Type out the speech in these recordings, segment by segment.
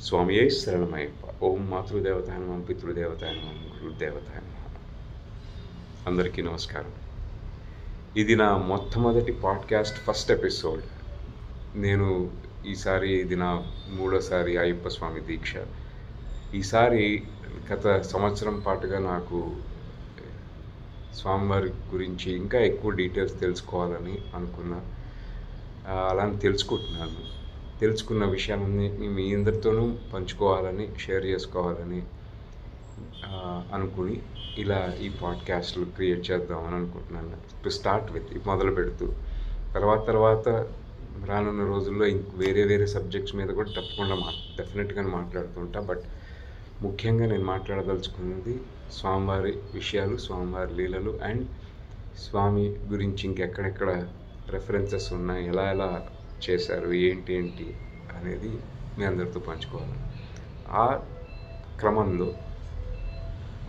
స్వామియే శరణమయ్యప్ప. ఓం మాతృదేవతాయ నమః, పితృదేవతాయ నమః, గురుదేవతాయ నమః. అందరికీ నమస్కారం. ఇది నా మొట్టమొదటి పాడ్కాస్ట్ ఫస్ట్ ఎపిసోడ్. నేను ఈసారి ఇది నా మూడోసారి అయ్యప్ప స్వామి దీక్ష. ఈసారి గత సంవత్సరం పాటుగా నాకు స్వామివారి గురించి ఇంకా ఎక్కువ డీటెయిల్స్ తెలుసుకోవాలని అనుకున్నా. అలానే తెలుసుకున్న విషయాలన్నీ మీ అందరితోనూ పంచుకోవాలని, షేర్ చేసుకోవాలని అనుకుని ఇలా ఈ పాడ్కాస్ట్లు క్రియేట్ చేద్దామని అనుకుంటున్నాను. టు స్టార్ట్ విత్ మొదలు పెడుతూ తర్వాత రానున్న రోజుల్లో వేరే సబ్జెక్ట్స్ మీద కూడా తప్పకుండా డెఫినెట్గా మాట్లాడుతుంటా. బట్ ముఖ్యంగా నేను మాట్లాడదలుచుకున్నది స్వామివారి విషయాలు, స్వామివారి లీలలు అండ్ స్వామి గురించి ఇంకెక్కడెక్కడ రెఫరెన్సెస్ ఉన్నాయి, ఎలా చేశారు, ఏంటి అనేది మీ అందరితో పంచుకోవాలి. ఆ క్రమంలో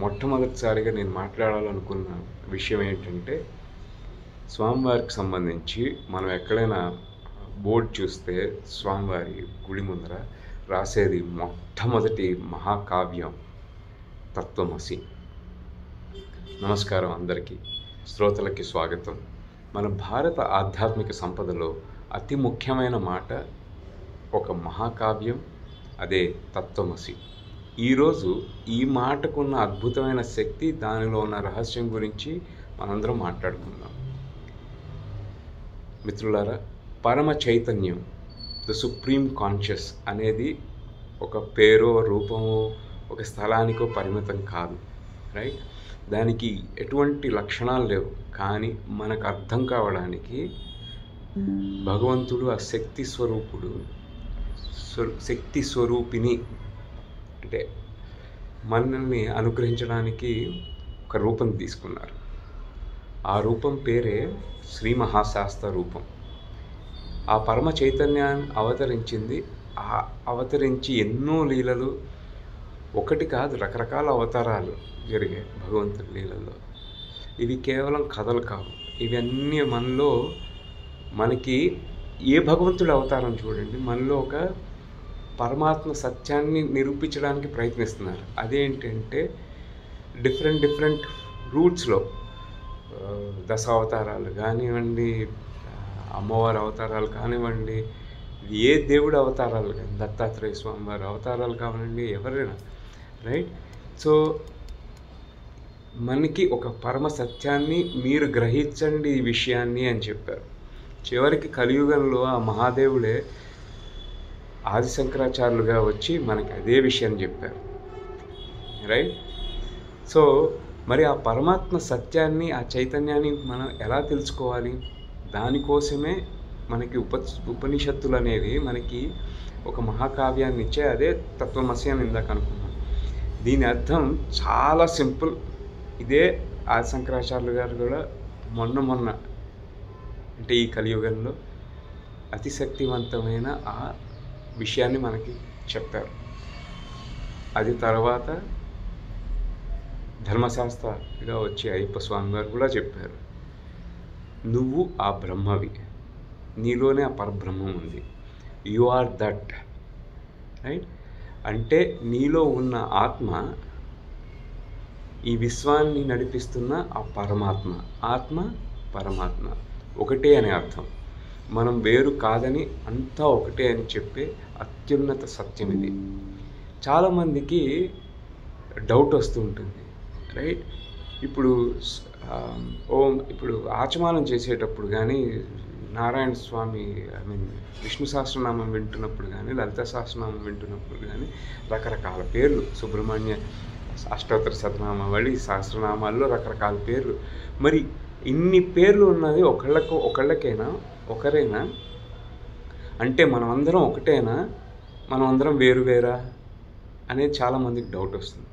మొట్టమొదటిసారిగా నేను మాట్లాడాలనుకున్న విషయం ఏంటంటే, స్వామివారికి సంబంధించి మనం ఎక్కడైనా బోర్డు చూస్తే స్వామివారి గుడి ముందర రాసేది మొట్టమొదటి మహాకావ్యం తత్వమసి. నమస్కారం అందరికీ, శ్రోతలకి స్వాగతం. మన భారత ఆధ్యాత్మిక సంపదలో అతి ముఖ్యమైన మాట ఒక మహాకావ్యం, అదే తత్వమసి. ఈరోజు ఈ మాటకున్న అద్భుతమైన శక్తి, దానిలో ఉన్న రహస్యం గురించి మనందరం మాట్లాడుకుందాం. మిత్రులారా, పరమ చైతన్యం, ద సుప్రీం కాన్షియస్ అనేది ఒక పేరో, రూపమో, ఒక స్థలానికో పరిమితం కాదు, రైట్? దానికి ఎటువంటి లక్షణాలు లేవు. కానీ మనకు అర్థం కావడానికి భగవంతుడు ఆ శక్తి స్వరూపిణి అంటే మనల్ని అనుగ్రహించడానికి ఒక రూపం తీసుకున్నారు. ఆ రూపం పేరే శ్రీ మహాశాస్త్ర రూపం. ఆ పరమ చైతన్యాన్ని అవతరించి ఎన్నో లీలలు, ఒకటి కాదు రకరకాల అవతారాలు జరిగాయి భగవంతుడి లీలల్లో. ఇవి కేవలం కథలు కావు. ఇవన్నీ మనకి ఏ భగవంతుడి అవతారం చూడండి, మనలో ఒక పరమాత్మ సత్యాన్ని నిరూపించడానికి ప్రయత్నిస్తున్నారు. అదేంటంటే డిఫరెంట్ రూట్స్లో దశావతారాలు కానివ్వండి, అమ్మవారి అవతారాలు కానివ్వండి, ఏ దేవుడి అవతారాలు కానీ, దత్తాత్రేయ స్వామి వారి అవతారాలు కానివ్వండి, ఎవరైనా, రైట్? సో మనకి ఒక పరమ సత్యాన్ని మీరు గ్రహించండి ఈ విషయాన్ని అని చెప్పారు. చివరికి కలియుగంలో ఆ మహాదేవుడే ఆది శంకరాచార్యులుగా వచ్చి మనకి అదే విషయాన్ని చెప్పారు, రైట్? సో మరి ఆ పరమాత్మ సత్యాన్ని, ఆ చైతన్యాన్ని మనం ఎలా తెలుసుకోవాలి? దానికోసమే మనకి ఉపనిషత్తులు అనేవి మనకి ఒక మహాకావ్యాన్ని ఇచ్చే, అదే తత్వమసి అని ఇందాక అనుకున్నాం. దీని అర్థం చాలా సింపుల్. ఇదే ఆది శంకరాచార్యులు గారు కూడా మొన్న అంటే ఈ కలియుగంలో అతి శక్తివంతమైన ఆ విషయాన్ని మనకి చెప్పారు. అది తర్వాత ధర్మశాస్త్రగా వచ్చి అయ్యప్ప స్వామి గారు కూడా చెప్పారు, నువ్వు ఆ బ్రహ్మవి, నీలోనే ఆ పరబ్రహ్మం ఉంది, యు ఆర్ దట్, రైట్? అంటే నీలో ఉన్న ఆత్మ ఈ విశ్వాన్ని నడిపిస్తున్న ఆ ఆత్మ పరమాత్మ ఒకటే అనే అర్థం. మనం వేరు కాదని, అంతా ఒకటే అని చెప్పే అత్యున్నత సత్యం ఇది. చాలామందికి డౌట్ వస్తూ ఉంటుంది, రైట్? ఇప్పుడు ఆచమానం చేసేటప్పుడు కానీ, నారాయణ స్వామి విష్ణు సహస్రనామం వింటున్నప్పుడు కానీ, లలిత సహస్రనామం వింటున్నప్పుడు కానీ రకరకాల పేర్లు, సుబ్రహ్మణ్య అష్టోత్తర శతనామావళి సహస్రనామాల్లో రకరకాల పేర్లు. మరి ఇన్ని పేర్లు ఉన్నది ఒకరైనా అంటే మనమందరం ఒకటేనా, మనమందరం వేరువేరా అనేది చాలామందికి డౌట్ వస్తుంది,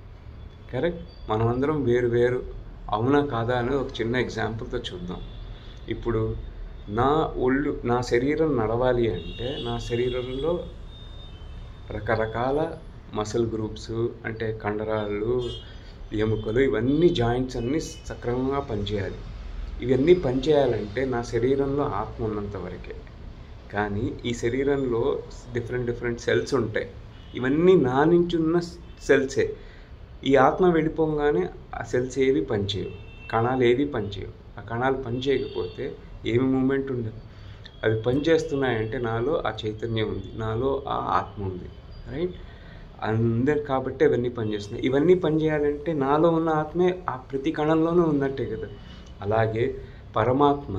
కరెక్ట్? మనమందరం వేరు అవునా కాదా అనేది ఒక చిన్న ఎగ్జాంపుల్తో చూద్దాం. ఇప్పుడు నా శరీరం నడవాలి అంటే నా శరీరంలో రకరకాల మసిల్ గ్రూప్స్, అంటే కండరాలు, ఎముకలు, ఇవన్నీ జాయింట్స్ అన్నీ సక్రమంగా పనిచేయాలి. ఇవన్నీ పనిచేయాలంటే నా శరీరంలో ఆత్మ ఉన్నంత వరకే. కానీ ఈ శరీరంలో డిఫరెంట్ సెల్స్ ఉంటాయి, ఇవన్నీ నా నుంచి ఉన్న సెల్సే. ఈ ఆత్మ వెళ్ళిపోగానే ఆ సెల్స్ ఏవి పనిచేయవు, కణాలు ఏవి పనిచేయవు. ఆ కణాలు పనిచేయకపోతే ఏమి మూమెంట్ ఉండదు. అవి పనిచేస్తున్నాయంటే నాలో ఆ చైతన్యం ఉంది, నాలో ఆ ఆత్మ ఉంది, రైట్? అందరు కాబట్టి అవన్నీ పనిచేస్తున్నాయి. ఇవన్నీ పనిచేయాలంటే నాలో ఉన్న ఆత్మే ఆ ప్రతి కణంలోనూ ఉన్నట్టే కదా. అలాగే పరమాత్మ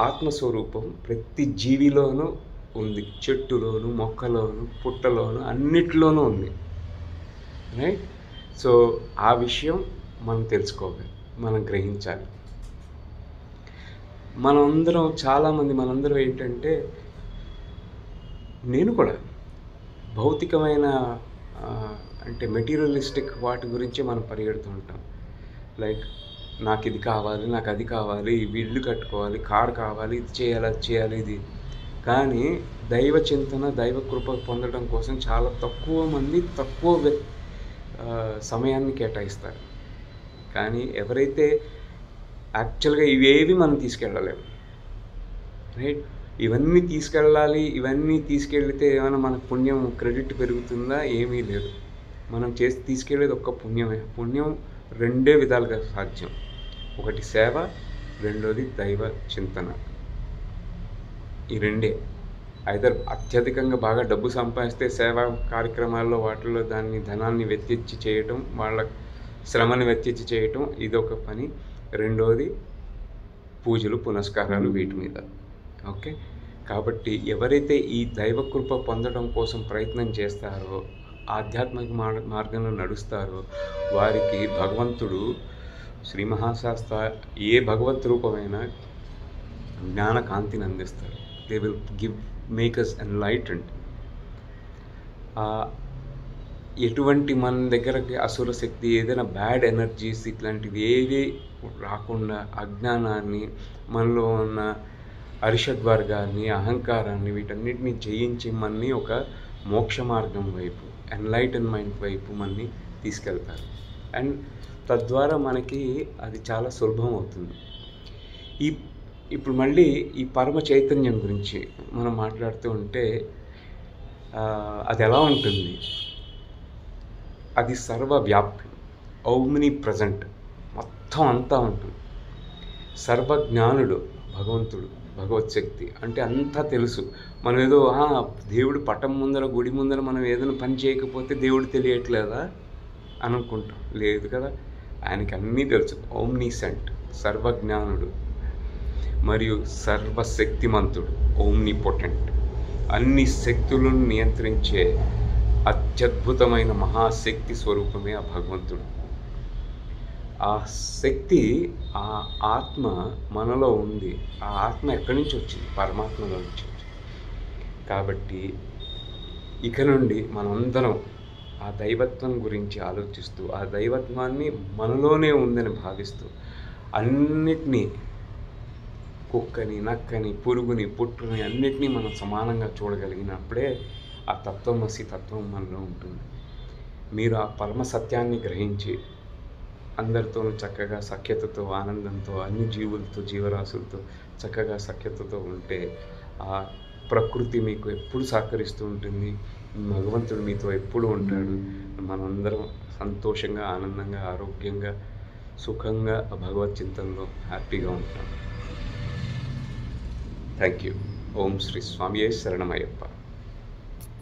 ఆత్మస్వరూపం ప్రతి జీవిలోనూ ఉంది, చెట్టులోను, మొక్కలోను, పుట్టలోను, అన్నిటిలోనూ ఉంది, రైట్? సో ఆ విషయం మనం తెలుసుకోవాలి, మనం గ్రహించాలి. మనందరం ఏంటంటే, నేను కూడా భౌతికమైన అంటే మెటీరియలిస్టిక్ వాటి గురించి మనం పరిగెడుతూ ఉంటాం. లైక్ నాకు ఇది కావాలి, నాకు అది కావాలి, ఇల్లు కట్టుకోవాలి, కారు కావాలి, ఇది చేయాలి, అది చేయాలి, ఇది. కానీ దైవ చింతన, దైవ కృప పొందడం కోసం చాలా తక్కువ మంది తక్కువ సమయాన్ని కేటాయిస్తారు. కానీ ఎవరైతే యాక్చువల్గా ఇవేవి మనం తీసుకెళ్ళలేము, రైట్? ఇవన్నీ తీసుకెళ్తే ఏమైనా మన పుణ్యం క్రెడిట్ పెరుగుతుందా? ఏమీ లేదు. మనం తీసుకెళ్ళేది ఒక్క పుణ్యమే. పుణ్యం రెండే విధాలుగా సాధ్యం. ఒకటి సేవ, రెండోది దైవ చింతన. ఈ రెండే. ఐదర్ అత్యధికంగా బాగా డబ్బు సంపాదిస్తే సేవా కార్యక్రమాల్లో వాటిల్లో ధనాన్ని వెచ్చించి చేయటం, వాళ్ళ శ్రమను వెచ్చించి చేయటం, ఇదొక పని. రెండోది పూజలు, పునస్కారాలు, వీటి మీద. ఓకే, కాబట్టి ఎవరైతే ఈ దైవకృప పొందడం కోసం ప్రయత్నం చేస్తారో, ఆధ్యాత్మిక మార్గంలో నడుస్తారో, వారికి భగవంతుడు శ్రీ మహాశాస్త్ర ఏ భగవత్ రూపమైన జ్ఞానకాంతిని అందిస్తారు. They will make us enlightened. ఎటువంటి మన దగ్గరకి అసుర శక్తి, ఏదైనా బ్యాడ్ ఎనర్జీస్ ఇట్లాంటివి ఏవి రాకుండా అజ్ఞానాన్ని, మనలో ఉన్న అరిషడ్వర్గాన్ని, అహంకారాన్ని, వీటన్నిటిని జయించి మనని ఒక మోక్ష మార్గం వైపు, ఎన్లైటన్మెంట్ వైపు మనని తీసుకెళ్తారు. అండ్ తద్వారా మనకి అది చాలా సులభం అవుతుంది. ఇప్పుడు మళ్ళీ ఈ పరమ చైతన్యం గురించి మనం మాట్లాడుతూ ఉంటే అది ఎలా ఉంటుంది? అది సర్వవ్యాప్తి, ఓమ్ని ప్రజెంట్, మొత్తం అంతా ఉంటుంది. సర్వజ్ఞానుడు భగవంతుడు, భగవత్ శక్తి అంటే అంతా తెలుసు. మనం ఏదో దేవుడు పటం ముందర, గుడి ముందర మనం ఏదైనా పని చేయకపోతే దేవుడు తెలియట్లేదా అనుకుంటాం. లేదు కదా, ఆయనకి అన్నీ తెలుసు. ఓమ్నిసెంట్, సర్వజ్ఞానుడు మరియు సర్వశక్తిమంతుడు, ఓమ్నిపొటెంట్. అన్ని శక్తులను నియంత్రించే అత్యద్భుతమైన మహాశక్తి స్వరూపమే ఆ భగవంతుడు. ఆ శక్తి, ఆ ఆత్మ మనలో ఉంది. ఆ ఆత్మ ఎక్కడి నుంచి వచ్చింది? పరమాత్మలో నుంచి వచ్చింది. కాబట్టి ఇక నుండి మనందరం ఆ దైవత్వం గురించి ఆలోచిస్తూ, ఆ దైవత్వాన్ని మనలోనే ఉందని భావిస్తూ, అన్నిటినీ, కుక్కని, నక్కని, పురుగుని, పుట్టుని అన్నిటినీ మనం సమానంగా చూడగలిగినప్పుడే ఆ తత్వమసి తత్వం మనలో ఉంటుంది. మీరు ఆ పరమ సత్యాన్ని గ్రహించి అందరితోనూ చక్కగా సఖ్యతతో, ఆనందంతో, అన్ని జీవులతో, జీవరాశులతో చక్కగా సఖ్యతతో ఉంటే ఆ ప్రకృతి మీకు ఎప్పుడు సహకరిస్తూ ఉంటుంది. భగవంతుడు మీతో ఎప్పుడు ఉంటాడు. మనందరం సంతోషంగా, ఆనందంగా, ఆరోగ్యంగా, సుఖంగా ఆ భగవత్ చింతనలో హ్యాపీగా ఉంటాం. Thank you. ఓం శ్రీ స్వామియే శరణమయ్యప్ప.